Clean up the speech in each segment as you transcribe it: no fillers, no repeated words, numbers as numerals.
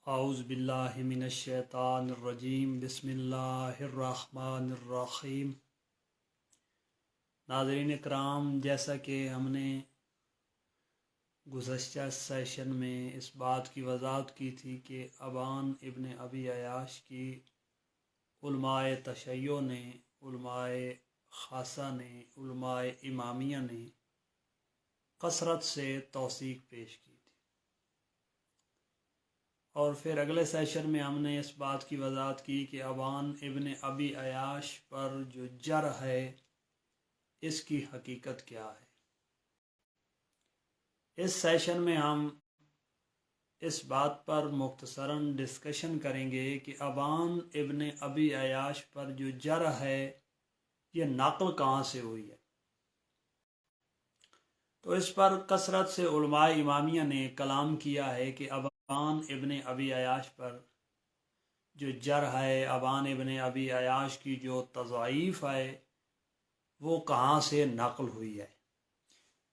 اعوذ باللہ من الشیطان الرجیم بسم اللہ الرحمن الرحیم۔ ناظرین اکرام، جیسا کہ ہم نے گزشتہ سیشن میں اس بات کی وضاحت کی تھی کہ ابان ابن ابی عیاش کی علماء تشیع نے، علماء خاصہ نے، علماء امامیہ نے کثرت سے توثیق پیش کی تھی، اور پھر اگلے سیشن میں ہم نے اس بات کی وضاحت کی کہ ابان ابن ابی عیاش پر جو جرح ہے اس کی حقیقت کیا ہے۔ اس سیشن میں ہم اس بات پر مختصراً ڈسکشن کریں گے کہ ابان ابن ابی عیاش پر جو جرح ہے یہ نقل کہاں سے ہوئی ہے۔ تو اس پر کثرت سے علماء امامیہ نے کلام کیا ہے کہ ابان ابن ابی عیاش پر جو جرح ہے، ابان ابن ابی عیاش کی جو تضعیف ہے وہ کہاں سے نقل ہوئی ہے۔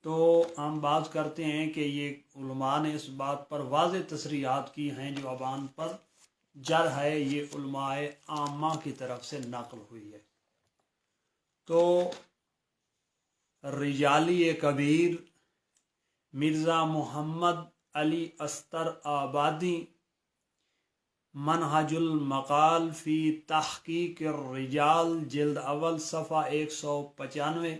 تو ہم بات کرتے ہیں کہ یہ علماء نے اس بات پر واضح تصریحات کی ہیں جو ابان پر جرح ہے یہ علماء عامہ کی طرف سے نقل ہوئی ہے۔ تو رجالی کبیر مرزا محمد علی استر آبادی منہج المقال فی تحقیق الرجال جلد اول صفحہ 195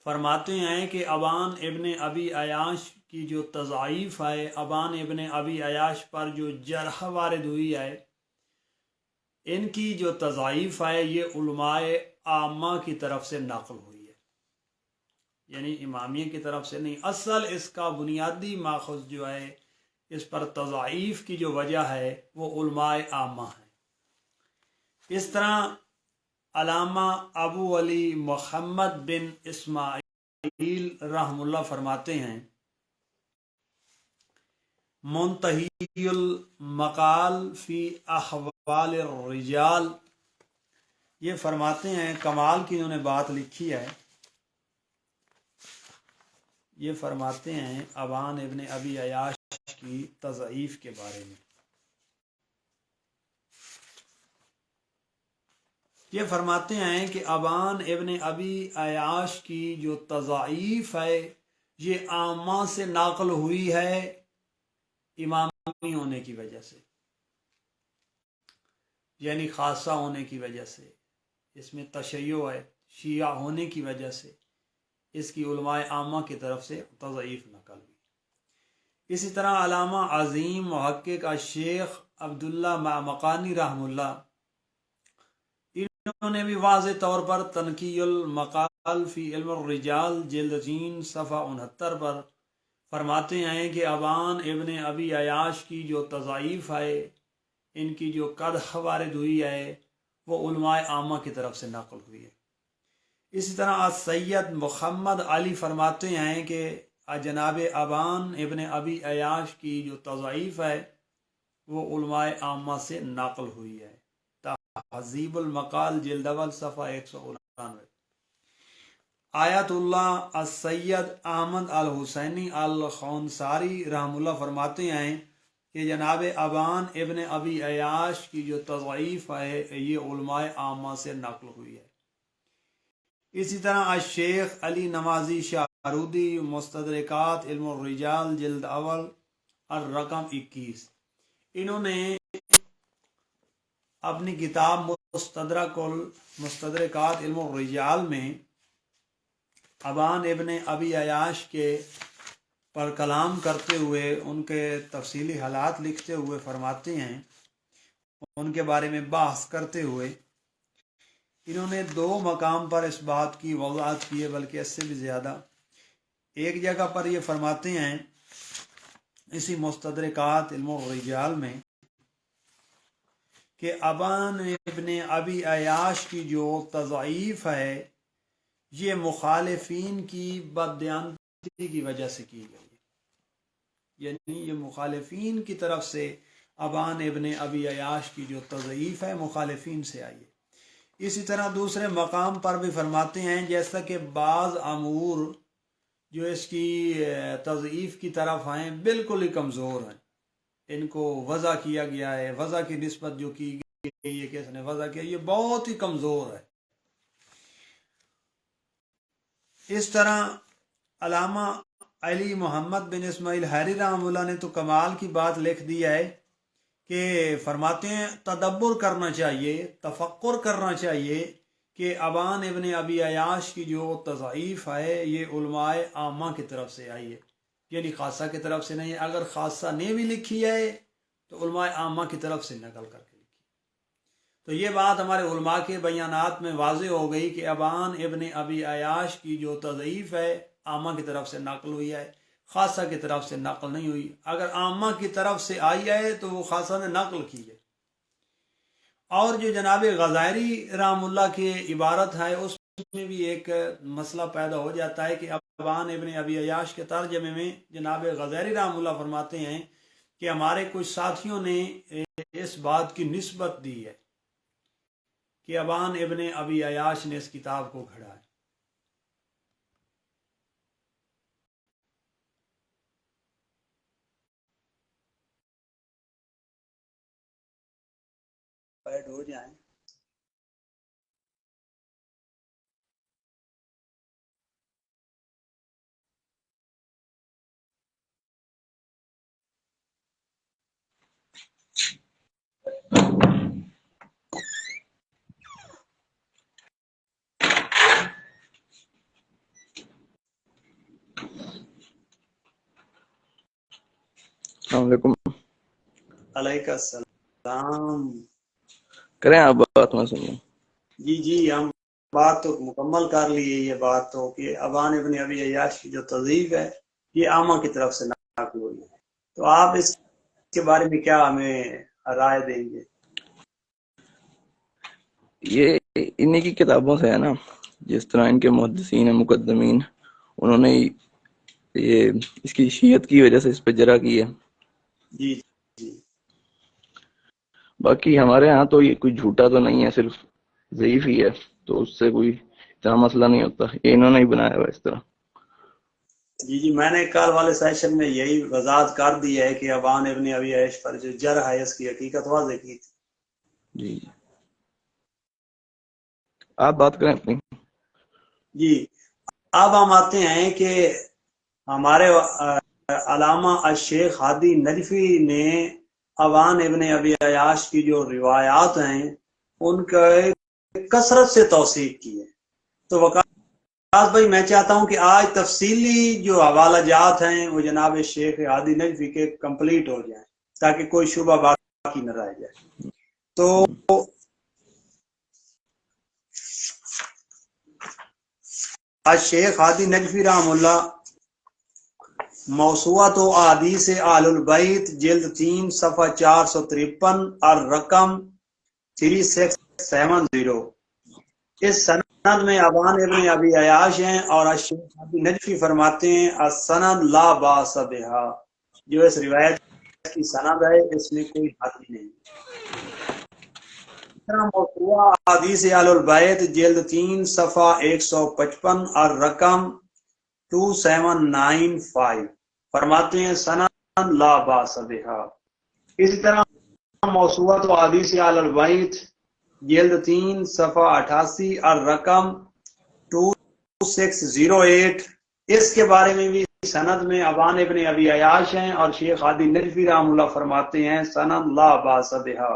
فرماتے ہیں کہ ابان ابن ابی عیاش کی جو تضعیف ہے، ابان ابن ابی عیاش پر جو جرح وارد ہوئی ہے، ان کی جو تضعیف ہے یہ علماء عامہ کی طرف سے نقل ہوئی ہے، یعنی امامیہ کی طرف سے نہیں۔ اصل اس کا بنیادی ماخذ جو ہے، اس پر تضعیف کی جو وجہ ہے وہ علماء عامہ ہے۔ اس طرح علامہ ابو علی محمد بن اسماعیل رحم اللہ فرماتے ہیں، منتہی المقال فی احوال الرجال، یہ فرماتے ہیں، کمال کی انہوں نے بات لکھی ہے، یہ فرماتے ہیں ابان ابن ابی عیاش کی تضعیف کے بارے میں۔ یہ فرماتے ہیں کہ ابان ابن ابی عیاش کی جو تضعیف ہے یہ عامہ سے نقل ہوئی ہے امامی ہونے کی وجہ سے، یعنی خاصہ ہونے کی وجہ سے، اس میں تشیع ہے، شیعہ ہونے کی وجہ سے اس کی علماء عامہ کی طرف سے تضعیف نقل ہوئی۔ اسی طرح علامہ عظیم محقق الشیخ عبداللہ مقانی رحم اللہ، انہوں نے بھی واضح طور پر تنقیح المقال فی علم الرجال جلد 3 صفحہ 69 پر فرماتے ہیں کہ ابان ابن ابی عیاش کی جو تضعیف ہے، ان کی جو قدح وارد ہوئی ہے وہ علماء عامہ کی طرف سے نقل ہوئی ہے۔ اسی طرح سید محمد علی فرماتے ہیں کہ جناب ابان ابن ابی عیاش کی جو تضعیف ہے وہ علماء عامہ سے نقل ہوئی ہے۔ تہذیب المقال جلد اول صفحہ 199۔ آیت اللہ السید احمد الحسینی الخونساری رحم اللہ فرماتے ہیں کہ جناب ابان ابن ابی عیاش کی جو تضعیف ہے یہ علماء عامہ سے نقل ہوئی ہے۔ اسی طرح الشیخ علی نمازی شاہرودی مستدرکات علم الرجال جلد اول الرقم 21، انہوں نے اپنی کتاب مستدرکات علم الرجال میں ابان ابن ابی عیاش کے پر کلام کرتے ہوئے، ان کے تفصیلی حالات لکھتے ہوئے فرماتے ہیں، ان کے بارے میں بحث کرتے ہوئے انہوں نے 2 مقام پر اس بات کی وضاحت کی ہے، بلکہ اس سے بھی زیادہ۔ ایک جگہ پر یہ فرماتے ہیں اسی مستدرکات علم الرجال میں کہ ابان ابن ابی عیاش کی جو تضعیف ہے یہ مخالفین کی بددیانتی کی وجہ سے کی گئی ہے، یعنی یہ مخالفین کی طرف سے ابان ابن ابی عیاش کی جو تضعیف ہے مخالفین سے آئی ہے۔ اسی طرح دوسرے مقام پر بھی فرماتے ہیں جیسا کہ بعض امور جو اس کی تضعیف کی طرف ہیں بالکل ہی کمزور ہیں، ان کو وضع کیا گیا ہے، وضع کی نسبت جو کی گئی ہے کہ اس نے وضع کیا، یہ بہت ہی کمزور ہے۔ اس طرح علامہ علی محمد بن اسماعیل حیری رحمہ اللہ نے تو کمال کی بات لکھ دی ہے کہ فرماتے ہیں تدبر کرنا چاہیے، تفکر کرنا چاہیے کہ ابان ابن ابی عیاش کی جو تضعیف ہے یہ علماء عامہ کی طرف سے آئی ہے، یعنی خاصہ کی طرف سے نہیں ہے۔ اگر خاصہ نے بھی لکھی ہے تو علماء عامہ کی طرف سے نقل کر کے لکھی، تو یہ بات ہمارے علماء کے بیانات میں واضح ہو گئی کہ ابان ابن ابی عیاش کی جو تضعیف ہے عامہ کی طرف سے نقل ہوئی ہے، خاصہ کی طرف سے نقل نہیں ہوئی۔ اگر عامہ کی طرف سے آئی ہے تو وہ خاصہ نے نقل کی ہے۔ اور جو جناب غزائری رحم اللہ کی عبارت ہے اس میں بھی ایک مسئلہ پیدا ہو جاتا ہے کہ ابان ابن ابی عیاش کے ترجمے میں جناب غزائری رحم اللہ فرماتے ہیں کہ ہمارے کچھ ساتھیوں نے اس بات کی نسبت دی ہے کہ ابان ابن ابی عیاش نے اس کتاب کو گھڑا ہے۔ ایڈ ہو جائیں۔ السلام علیکم۔ علیکم السلام۔ کریں آپ بات میں سنیں۔ جی ہم بات تو مکمل کر لیے، یہ بات تو کہ ابان ابن ابی عیاش کی جو تضعیف ہے یہ عامہ کی طرف سے نقل ہوئی ہے، تو آپ اس کے بارے میں کیا ہمیں رائے دیں گے؟ یہ انہی کی کتابوں سے ہے نا، جس طرح ان کے محدثین مقدمین انہوں نے یہ اس کی شیعت کی وجہ سے اس پہ جرح کی ہے۔ جی باقی ہمارے ہاں تو یہ کوئی جھوٹا تو نہیں ہے، صرف ضعیف ہی ہے، تو اس سے کوئی اتنا مسئلہ نہیں ہوتا، یہ انہوں نے ہی بنایا ہوا اس طرح۔ جی میں نے کل والے سیشن میں یہی وضاحت کر دی ہے کہ ابان ابن ابی عیاش پر جو جرح ہے اس کی حقیقت واضح کی تھی۔ جی آپ بات کریں اپنی۔ جی اب ہم آتے ہیں کہ ہمارے علامہ الشیخ ہادی نجفی نے ابان ابن ابی عیاش کی جو روایات ہیں ان کا کثرت سے توثیق کی ہے۔ تو وقاص بھائی میں چاہتا ہوں کہ آج تفصیلی جو حوالہ جات ہیں وہ جناب شیخ ہادی نجفی کے کمپلیٹ ہو جائیں تاکہ کوئی شبہ باقی نہ رہ جائے۔ تو الشیخ ہادی نجفی رحم اللہ موسوعۃ احادیث اہل البیت جلد 3 صفحہ 453 اور رقم 3670، اس سند میں ابان ابن ابی عیاش ہیں اور الشیخ ہادی نجفی فرماتے ہیں السند لا باس بہا، جو اس روایت کی سند ہے اس میں کوئی حرج نہیں۔ موسوعہ احادیث اہل البیت جلد 3 صفحہ 155 اور رقم 2795 فرماتے ہیں سند لا باس بہا۔ اسی طرح موسوعۃ احادیث اہل البیت جلد 3 صفحہ 88 اور رقم 2608، اس کے بارے میں بھی سند میں ابان ابن ابی عیاش ہیں اور شیخ ہادی نجفی رحم اللہ فرماتے ہیں سند لا باس بہا۔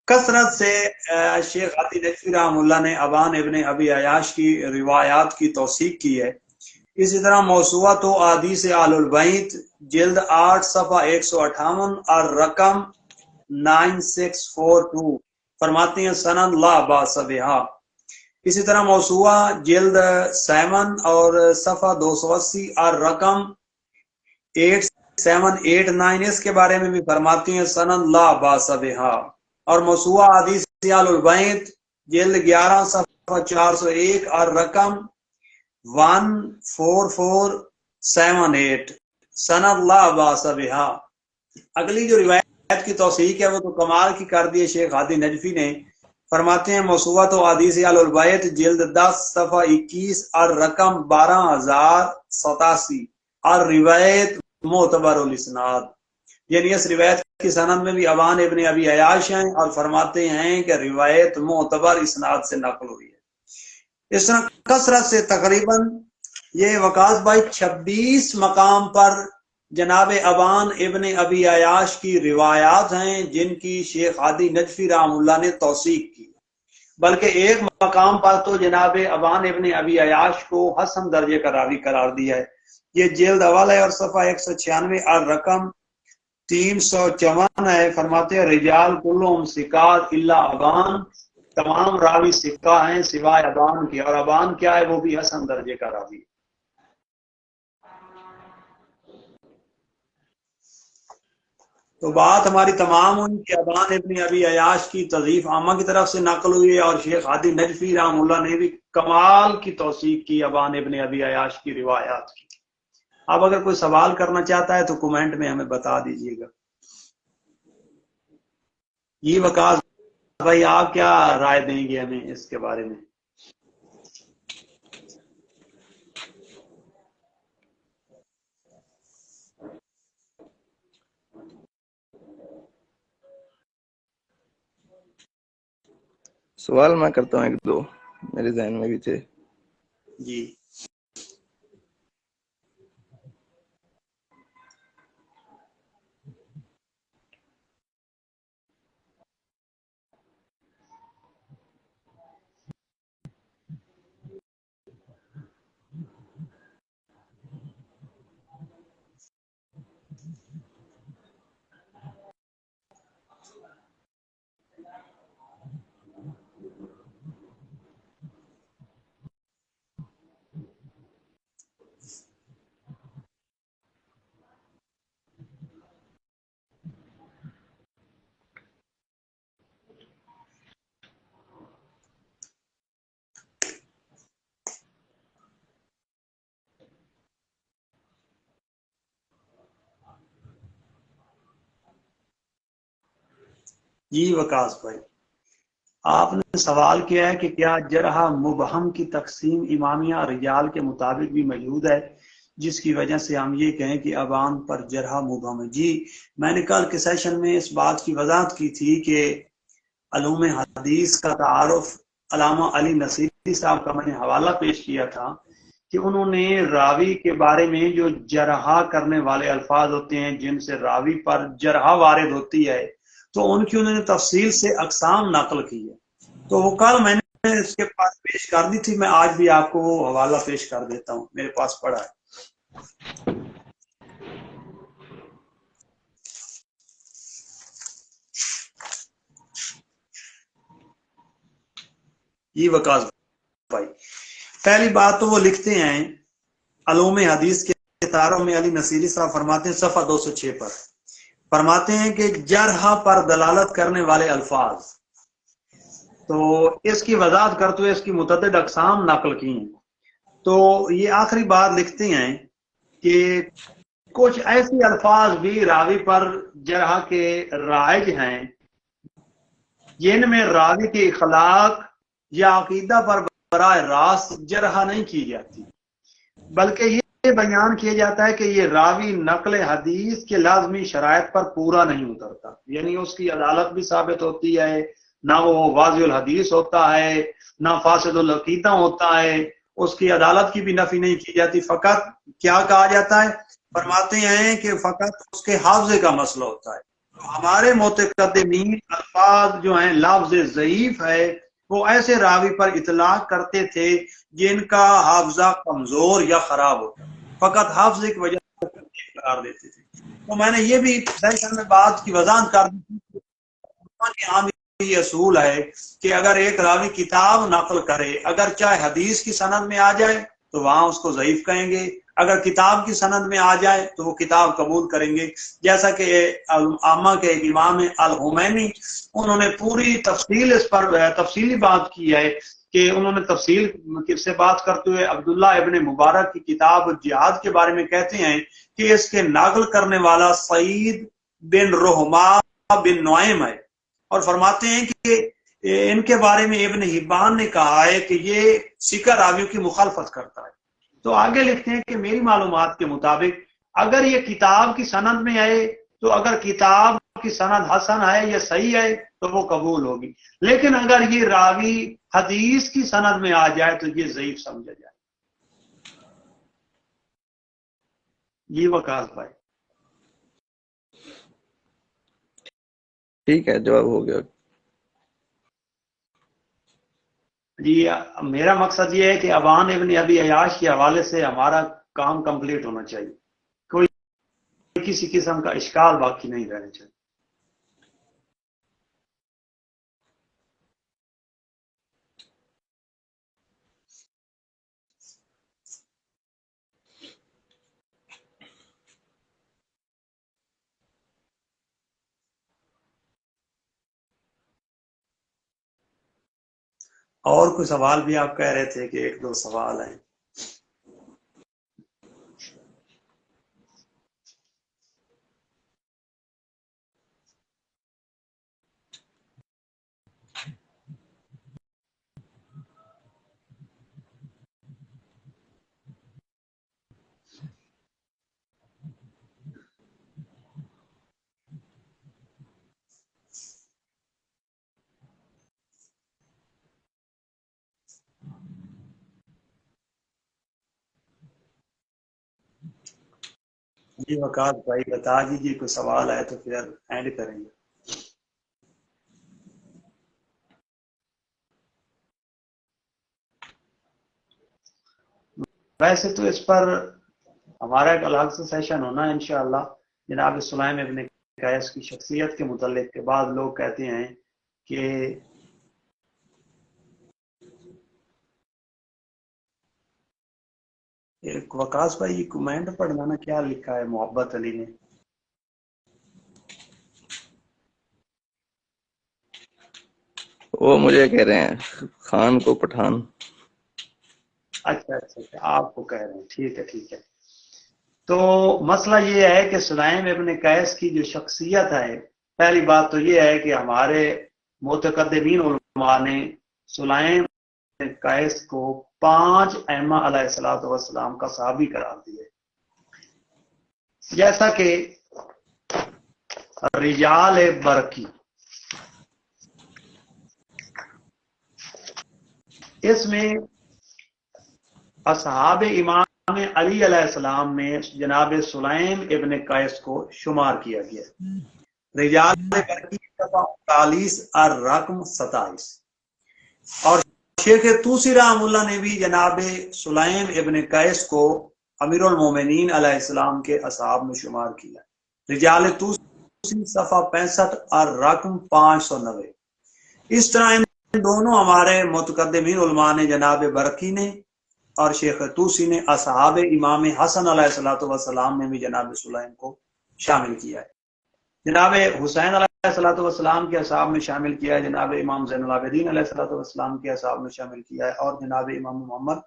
کثرت سے شیخ ہادی نجفی رحم اللہ نے ابان ابن ابی عیاش کی روایات کی توثیق کی ہے۔ اسی طرح موسوعۃ احادیث اہل البیت جلد 8 صفحہ 158 اور رقم 9642 فرماتے ہیں سند لا باس بہا۔ اسی طرح موسوعہ جلد 7 اور صفحہ 280 اور رقم 8789، اس کے بارے میں بھی فرماتے ہیں سند لا باس بہا۔ اور موسوعہ احادیث اہل البیت جلد 11 صفحہ 401 اور رقم 14478 سند لا باس بہا۔ اگلی جو روایت کی توثیق ہے وہ تو کمال کی کر دی شیخ ہادی نجفی نے، فرماتے ہیں موسوعۃ احادیث اہل البیت جلد 10 صفحہ 21 اور رقم 12087 اور روایت معتبر الاسناد۔ یعنی اس روایت کی سند میں بھی ابان ابن ابی عیاش ہیں اور فرماتے ہیں کہ روایت معتبر اسناد سے نقل ہوئی ہے۔ اس طرح کثرت سے تقریباً یہ وقاص بھائی 26 مقام پر جناب ابان ابن ابی عیاش کی روایات ہیں جن کی شیخ ہادی نجفی رحم اللہ نے توثیق کی، بلکہ ایک مقام پر تو جناب ابان ابن ابی عیاش کو حسن درجے کا راوی قرار دیا ہے۔ یہ جلد اول ہے اور صفحہ 196 اور رقم 354 ہے۔ فرماتے ہیں رجال کلہم ثقات الا ابان، تمام راوی ثقہ ہیں سوائے ابان کے، اور ابان کیا ہے؟ وہ بھی حسن درجے کا راوی ہے۔ تو بات ہماری تمام ہوئی کہ ابان ابن ابی عیاش کی تضعیف عامہ کی طرف سے نقل ہوئی ہے، اور شیخ ہادی نجفی رحم اللہ نے بھی کمال کی توثیق کی ابان ابن ابی عیاش کی روایات کی۔ اب اگر کوئی سوال کرنا چاہتا ہے تو کمنٹ میں ہمیں بتا دیجیے گا۔ یہ وقاص بھائی آپ کیا رائے دیں گے ہمیں اس کے بارے میں؟ سوال میں کرتا ہوں، ایک دو میرے ذہن میں بھی تھے۔ جی جی وقاص بھائی، آپ نے سوال کیا ہے کہ کیا جرح مبہم کی تقسیم امامیہ رجال کے مطابق بھی موجود ہے جس کی وجہ سے ہم یہ کہیں کہ ابان پر جرح مبہم ہے؟ جی میں نے کل کے سیشن میں اس بات کی وضاحت کی تھی کہ علوم حدیث کا تعارف علامہ علی نصیری صاحب کا میں نے حوالہ پیش کیا تھا کہ انہوں نے راوی کے بارے میں جو جرح کرنے والے الفاظ ہوتے ہیں جن سے راوی پر جرح وارد ہوتی ہے تو ان کی انہوں نے تفصیل سے اقسام نقل کی ہے، تو وہ کل میں نے اس کے پاس پیش کر دی تھی، میں آج بھی آپ کو وہ حوالہ پیش کر دیتا ہوں، میرے پاس پڑا ہے۔ یہ وقاص بھائی، پہلی بات تو وہ لکھتے ہیں علوم حدیث کے تعارف میں علی نصیری صاحب فرماتے ہیں صفحہ 206 پر، فرماتے ہیں کہ جرح پر دلالت کرنے والے الفاظ، تو اس کی وضاحت کرتے ہوئے اس کی متعدد اقسام نقل کی ہیں۔ تو یہ آخری بات لکھتے ہیں کہ کچھ ایسی الفاظ بھی راوی پر جرح کے رائج ہیں جن میں راوی کے اخلاق یا عقیدہ پر براہ راست جرح نہیں کی جاتی، بلکہ یہ بیان کیا جاتا ہے کہ یہ راوی نقل حدیث کے لازمی شرائط پر پورا نہیں اترتا، یعنی اس کی عدالت بھی ثابت ہوتی ہے، نہ وہ واضح الحدیث ہوتا ہے، نہ فاسد العقیدہ ہوتا ہے، اس کی عدالت کی بھی نفی نہیں کی جاتی، فقط کیا کہا جاتا ہے؟ فرماتے ہیں کہ فقط اس کے حافظے کا مسئلہ ہوتا ہے۔ ہمارے متقدمین الفاظ جو ہیں لفظ ضعیف ہے وہ ایسے راوی پر اطلاق کرتے تھے جن کا حافظہ کمزور یا خراب ہوتا، فقط حافظے کی وجہ سے قرار دیتے تھے۔ تو میں نے یہ بھی سیشن میں بات کی وضاحت کر دی کہ عام یہ اصول ہے کہ اگر ایک راوی کتاب نقل کرے، اگر چاہے حدیث کی سند میں آ جائے تو وہاں اس کو ضعیف کہیں گے، اگر کتاب کی سند میں آ جائے تو وہ کتاب قبول کریں گے، جیسا کہ عامہ کے ایک امام الحمینی انہوں نے پوری تفصیل اس پر تفصیلی بات کی ہے کہ انہوں نے تفصیل سے بات کرتے ہوئے عبداللہ ابن مبارک کی کتاب جہاد کے بارے میں کہتے ہیں کہ اس کے نقل کرنے والا سعید بن رحمہ بن نعیم ہے، اور فرماتے ہیں کہ ان کے بارے میں ابن حبان نے کہا ہے کہ یہ ثقہ راویوں کی مخالفت کرتا ہے۔ تو آگے لکھتے ہیں کہ میری معلومات کے مطابق اگر یہ کتاب کی سند میں آئے تو اگر کتاب کی سند حسن ہے یا صحیح ہے تو وہ قبول ہوگی، لیکن اگر یہ راوی حدیث کی سند میں آ جائے تو یہ ضعیف سمجھا جائے۔ یہ وقاص بھائی ٹھیک ہے، جواب ہو گیا۔ جی میرا مقصد یہ ہے کہ ابان ابن ابی عیاش کے حوالے سے ہمارا کام کمپلیٹ ہونا چاہیے، کوئی کسی قسم کا اشکال باقی نہیں رہنا چاہیے۔ اور کوئی سوال بھی آپ کہہ رہے تھے کہ ایک دو سوال ہیں؟ جی وقاص بھائی بتا دیجیے، کوئی سوال ہے تو پھر اینڈ کریں گے۔ ویسے تو اس پر ہمارا ایک الگ سے سیشن ہونا ہے انشاءاللہ، جناب سلیم ابن قیس کی شخصیت کے متعلق کے بعد لوگ کہتے ہیں کہ ایک وقاص بھائی یہ کمنٹ پڑھنا نا، کیا لکھا ہے محبت علی نے؟ وہ مجھے کہہ رہے ہیں خان کو پٹھان۔ اچھا اچھا اچھا، آپ کو کہہ رہے ہیں، ٹھیک ہے ٹھیک ہے۔ تو مسئلہ یہ ہے کہ سلیم ابن قیس کی جو شخصیت ہے، پہلی بات تو یہ ہے کہ ہمارے متقدمین علماء نے سلیم ابن قیس کو 5 ائمہ علیہ الصلوۃ والسلام کا صحابی قرار دیے، جیسا کہ رجال برقی، اس میں اصحاب امام علی علیہ السلام میں جناب سلیم ابن قیس کو شمار کیا گیا۔ رجال برقی صفحہ 39 اور رقم 27، اور شیخ طوسی رحمہ اللہ نے بھی جناب سلیم ابن قیس کو امیر المومنین علیہ السلام کے اصحاب میں شمار کیا۔ رجال طوسی صفحہ 65 اور رقم 590۔ اس طرح ان دونوں ہمارے متقدمین علماء نے، جناب برقی نے اور شیخ طوسی نے، اصحاب امام حسن علیہ الصلوۃ والسلام میں بھی جناب سلیم کو شامل کیا ہے۔ جناب حسین علیہ الصلوۃ والسلام کے اصحاب میں شامل کیا ہے، جناب امام زین العابدین علیہ الصلوۃ والسلام کے اصحاب میں شامل کیا ہے، اور جناب امام محمد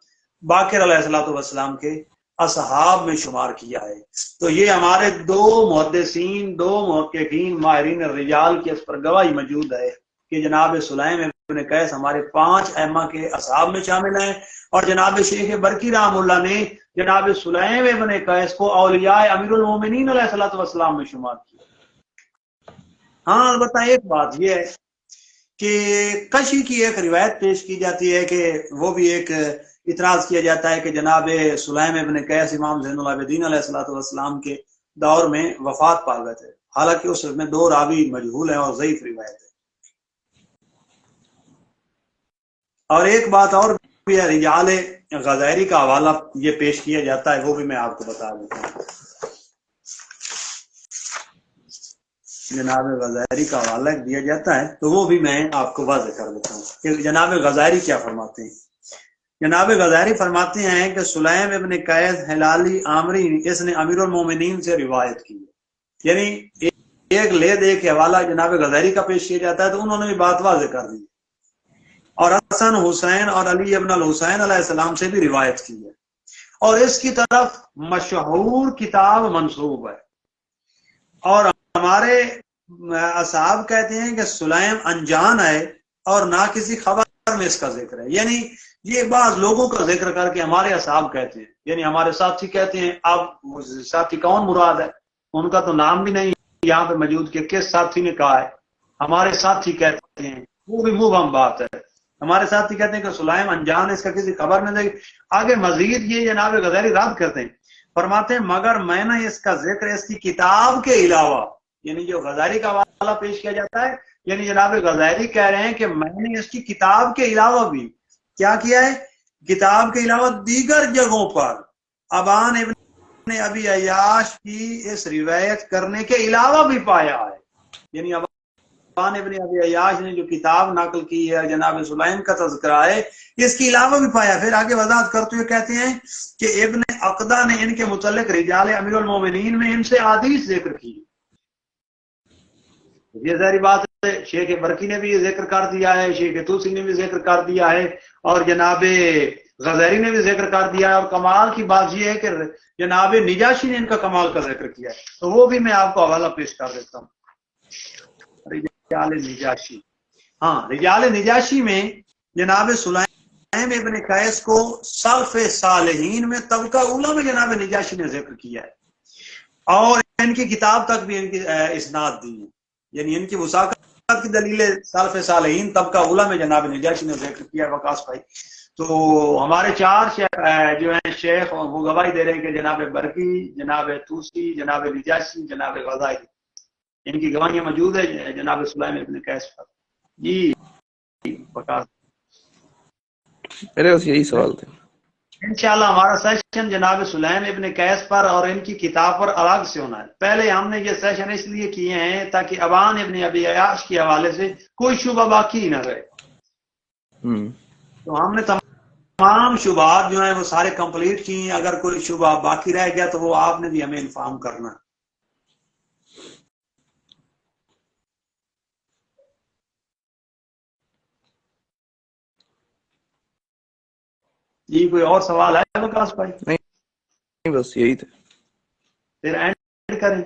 باقر علیہ الصلوۃ والسلام کے اصحاب میں شمار کیا ہے۔ تو یہ ہمارے دو محدثین، دو محققین ماہرین الرجال کی اس پر گواہی موجود ہے کہ جناب سلیم ابن قیس ہمارے 5 ائمہ کے اصحاب میں شامل ہیں، اور جناب شیخ برقی رحم اللہ نے جناب سلیم ابن قیس کو اولیاء امیر المومنین علیہ الصلوۃ والسلام میں شمار کیا۔ ہاں البتہ ایک بات یہ ہے کہ کشی کی ایک روایت پیش کی جاتی ہے کہ وہ بھی ایک اعتراض کیا جاتا ہے کہ جناب سلیم ابن قیس امام زین العابدین علیہ الصلوۃ والسلام کے دور میں وفات پا گئے تھے، حالانکہ اس میں 2 راوی مجہول ہیں اور ضعیف روایت ہے۔ اور ایک بات اور بھی ہے، رجال غزیری کا حوالہ یہ پیش کیا جاتا ہے، وہ بھی میں آپ کو بتا دیتا ہوں۔ جناب غزیری کا حوالہ دیا جاتا ہے تو وہ بھی میں آپ کو واضح کر دیتا ہوں کہ جناب غزیری کیا فرماتے ہیں۔ جناب غزیری فرماتے ہیں کہ سلیم ابن قیس ہلالی عامری اس نے امیر المومنین سے روایت کی، یعنی ایک لے دے کے حوالہ جناب غزیری کا پیش کیا جاتا ہے تو انہوں نے بھی بات واضح کر دی، اور حسن حسین اور علی ابن الحسین علیہ السلام سے بھی روایت کی ہے، اور اس کی طرف مشہور کتاب منسوب ہے، اور ہمارے اصحاب کہتے ہیں کہ سلیم انجان ہے اور نہ کسی خبر میں اس کا ذکر ہے، یعنی یہ بعض لوگوں کا ذکر کر کے ہمارے اصحاب کہتے ہیں، یعنی ہمارے ساتھی کہتے ہیں۔ اب ساتھی کون مراد ہے، ان کا تو نام بھی نہیں یہاں پہ موجود کہ کس ساتھی نے کہا ہے؟ ہمارے ساتھی کہتے ہیں، وہ بھی منہ بم بات ہے، ہمارے ساتھی کہتے ہیں کہ سلیم انجان اس کا کسی خبر نہیں دے. آگے مزید یہ جناب غزالی رد کرتے ہیں، فرماتے ہیں مگر میں نے اس کا ذکر اس کی کتاب کے علاوہ، یعنی جو غزالی کا حوالہ پیش کیا جاتا ہے، یعنی جناب غزالی کہہ رہے ہیں کہ میں نے اس کی کتاب کے علاوہ بھی کیا کیا ہے، کتاب کے علاوہ دیگر جگہوں پر ابان ابن ابی عیاش کی اس روایت کرنے کے علاوہ بھی پایا ہے. یعنی ابان ابن ابی عیاش نے جو کتاب نقل کی ہے جناب سلیم کا تذکرہ ہے، اس کے علاوہ بھی پایا. پھر آگے وضاحت کرتے ہوئے کہتے ہیں کہ ابن عقدہ نے ان کے متعلق رجال امیر المومنین میں ان سے حدیث ذکر کی. یہ ظاہری بات ہے، شیخ برکی نے بھی یہ ذکر کر دیا ہے، شیخ توسی نے بھی ذکر کر دیا ہے، اور جناب غزالی نے بھی ذکر کر دیا ہے. اور کمال کی بات یہ ہے کہ جناب نجاشی نے ان کا کمال کا ذکر کیا ہے، تو وہ بھی میں آپ کو حوالہ پیش کر دیتا ہوں. رجال نجاشی، ہاں رجال نجاشی میں جناب سلیم ابن قیس کو سلف صالحین میں طبقہ اولا میں جناب نجاشی نے ذکر کیا ہے، اور ان کی کتاب تک بھی ان کی اسناد دی ہے. یعنی ان کی وثاقت کی دلیل سلف صالحین طبقہ اولا میں جناب نجاشی نے ذکر کیا ہے. وقاص بھائی، تو ہمارے چار جو ہیں شیخ وہ گواہی دے رہے ہیں کہ جناب برکی، جناب توسی، جناب نجاشی، جناب غزالی، ان کی گواہیاں موجود ہے جناب سلیم ابن قیس پر. جی وقاص، میرے بس یہی سوال تھے. انشاءاللہ ہمارا سیشن جناب سلیم ابن قیس پر اور ان کی کتاب پر الگ سے ہونا ہے. پہلے ہم نے یہ سیشن اس لیے کیے ہیں تاکہ ابان ابن ابی عیاش کے حوالے سے کوئی شبہ باقی نہ رہے. تو ہم نے تمام شبہات جو ہیں وہ سارے کمپلیٹ کی ہیں. اگر کوئی شبہ باقی رہ گیا تو وہ آپ نے بھی ہمیں انفارم کرنا. جی کوئی اور سوال ہے وقاص بھائی؟ نہیں بس یہی تھے. پھر اینڈ کریں.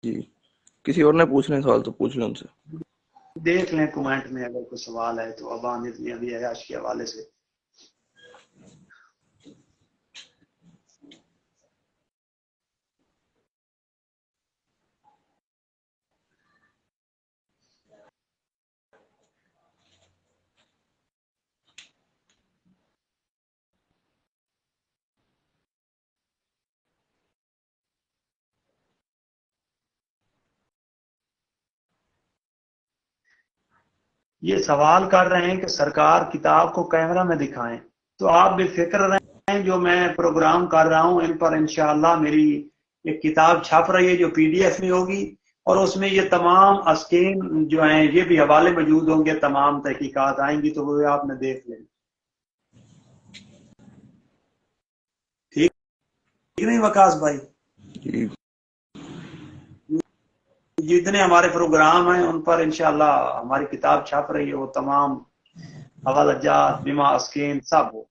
جی کسی اور نے پوچھنے سوال تو پوچھ لیں ان سے. دیکھ لیں کومنٹ میں اگر کوئی سوال ہے تو ابان ابن ابی عیاش کے حوالے سے. یہ سوال کر رہے ہیں کہ سرکار کتاب کو کیمرہ میں دکھائیں، تو آپ بے فکر رہیں، جو میں پروگرام کر رہا ہوں ان پر انشاءاللہ میری ایک کتاب چھپ رہی ہے جو PDF میں ہوگی، اور اس میں یہ تمام اسکین جو ہیں یہ بھی حوالے موجود ہوں گے، تمام تحقیقات آئیں گی تو وہ آپ نے دیکھ لیں. ٹھیک نہیں وقاص بھائی؟ جی جتنے ہمارے پروگرام ہیں ان پر انشاءاللہ ہماری کتاب چھپ رہی ہے، وہ تمام حوالہ جات، بیمہ اسکین سب ہو.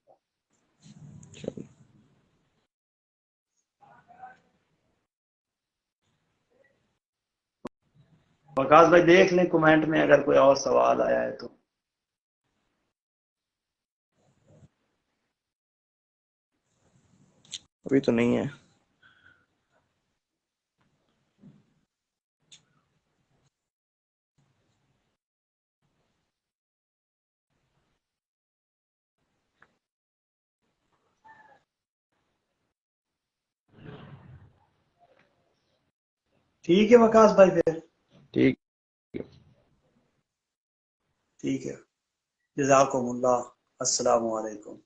وقاص بھائی دیکھ لیں کومنٹ میں اگر کوئی اور سوال آیا ہے تو. ابھی تو نہیں ہے. ٹھیک ہے وقاص بھائی، پھر ٹھیک ٹھیک ہے. جزاکم اللہ. السلام علیکم.